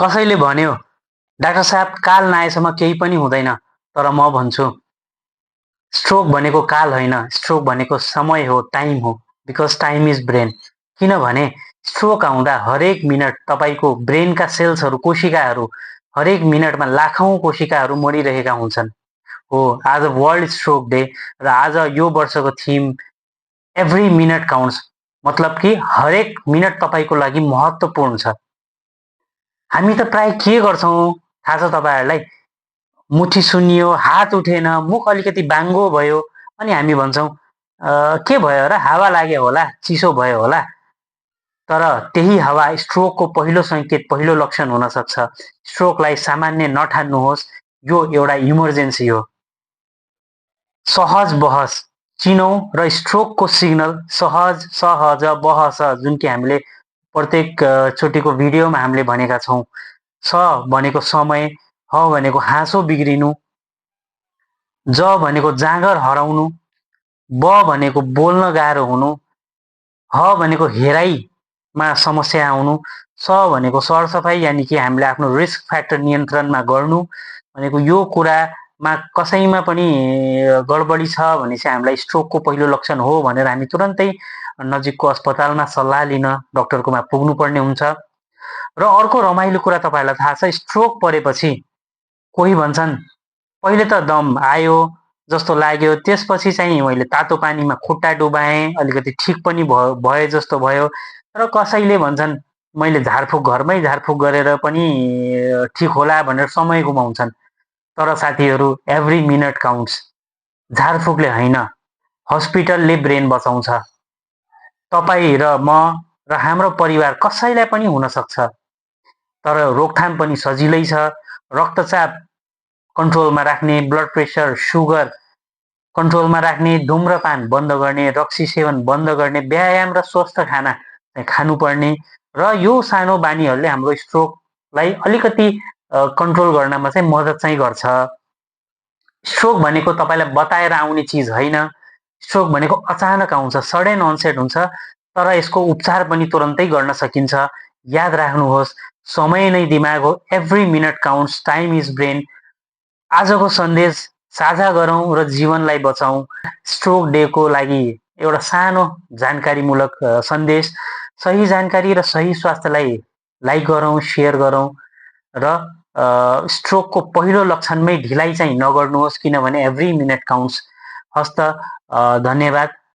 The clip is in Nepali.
कसैले भन्यो डाक्टर साहब काल नआएसम्म केही पनि हुँदैन, तर म भन्छु स्ट्रोक भनेको काल होइन, स्ट्रोक भनेको समय हो, टाइम हो, बिकज टाइम इज ब्रेन। किनभने स्ट्रोक आउँदा हरेक मिनट तपाईँको ब्रेनका सेल्सहरू, कोशिकाहरू हरेक मिनटमा लाखौँ कोशिकाहरू मरिरहेका हुन्छन्। हो, आज वर्ल्ड स्ट्रोक डे र आज यो वर्षको थिम एभ्री मिनट काउन्ट्स, मतलब कि हरेक मिनट तपाईँको लागि महत्त्वपूर्ण छ। हामी त प्राय के गर्छौँ थाहा छ तपाईँहरूलाई? मुठी सुन्नियो, हात उठेन, मुख अलिकति बाङ्गो भयो, अनि हामी भन्छौँ के भयो र, हावा लाग्यो होला, चिसो भयो होला। तर त्यही हावा स्ट्रोकको पहिलो सङ्केत, पहिलो लक्षण हुन सक्छ। स्ट्रोकलाई सामान्य नठान्नुहोस्, यो एउटा इमर्जेन्सी हो। सहज बहस चिनौँ र स्ट्रोकको सिग्नल सहज, सहज, बहस, जुन कि हामीले प्रत्येक चोटिको भिडियोमा हामीले भनेका छौँ। स भनेको समय, ह भनेको हाँसो बिग्रिनु, ज भनेको जाँगर हराउनु, ब भनेको बोल्न गाह्रो हुनु, ह भनेको हेराइमा समस्या आउनु, स भनेको सरसफाइ यानि कि हामीले आफ्नो रिस्क फ्याक्टर नियन्त्रणमा गर्नु भनेको यो कुरामा कसैमा पनि गडबडी छ भने चाहिँ हामीलाई स्ट्रोकको पहिलो लक्षण हो भनेर हामी तुरन्तै नजिकको अस्पतालमा सल्लाह लिन डाक्टरकोमा पुग्नुपर्ने हुन्छ। र अर्को रमाइलो कुरा तपाईँहरूलाई थाहा छ, स्ट्रोक परेपछि कोही भन्छन् पहिले त दम आयो जस्तो लाग्यो, त्यसपछि चाहिँ मैले तातो पानीमा खुट्टा डुबाएँ, अलिकति ठिक पनि भए जस्तो भयो। र कसैले भन्छन् मैले घरमै झारफुक गरेर पनि ठिक होला भनेर समय गुमाउँछन्। तर साथीहरू, एभ्री मिनट काउन्ट्स। झारफुकले होइन, हस्पिटलले ब्रेन बचाउँछ। तपाईँ र म र हाम्रो परिवार कसैलाई पनि हुन सक्छ, तर रोकथाम पनि सजिलै छ। रक्तचाप कन्ट्रोलमा राख्ने, ब्लड प्रेसर, सुगर कन्ट्रोलमा राख्ने, धुम्रपान बन्द गर्ने, रक्सी सेवन बन्द गर्ने, व्यायाम र स्वस्थ खाना खानुपर्ने, र यो सानो बानीहरूले हाम्रो स्ट्रोकलाई अलिकति कन्ट्रोल गर्नमा चाहिँ मद्दत चाहिँ गर्छ। स्ट्रोक भनेको तपाईँलाई बताएर आउने चिज होइन। स्ट्रोक भनेको अचानक आउँछ, सडन अनसेट हुन्छ, तर यसको उपचार पनि तुरन्तै गर्न सकिन्छ। याद राख्नुहोस्, समय नै दिमाग हो, every minute counts, time is brain. आजको सन्देश साझा गरौँ र जीवनलाई बचाउँ। स्ट्रोक डेको लागि एउटा सानो जानकारीमूलक सन्देश। सही जानकारी र सही स्वास्थ्यलाई लाइक गरौँ, सेयर गरौँ, र स्ट्रोकको पहिलो लक्षणमै ढिलाइ चाहिँ नगर्नुहोस्, किनभने एभ्री मिनट काउन्ट्स। हस्त, धन्यवाद।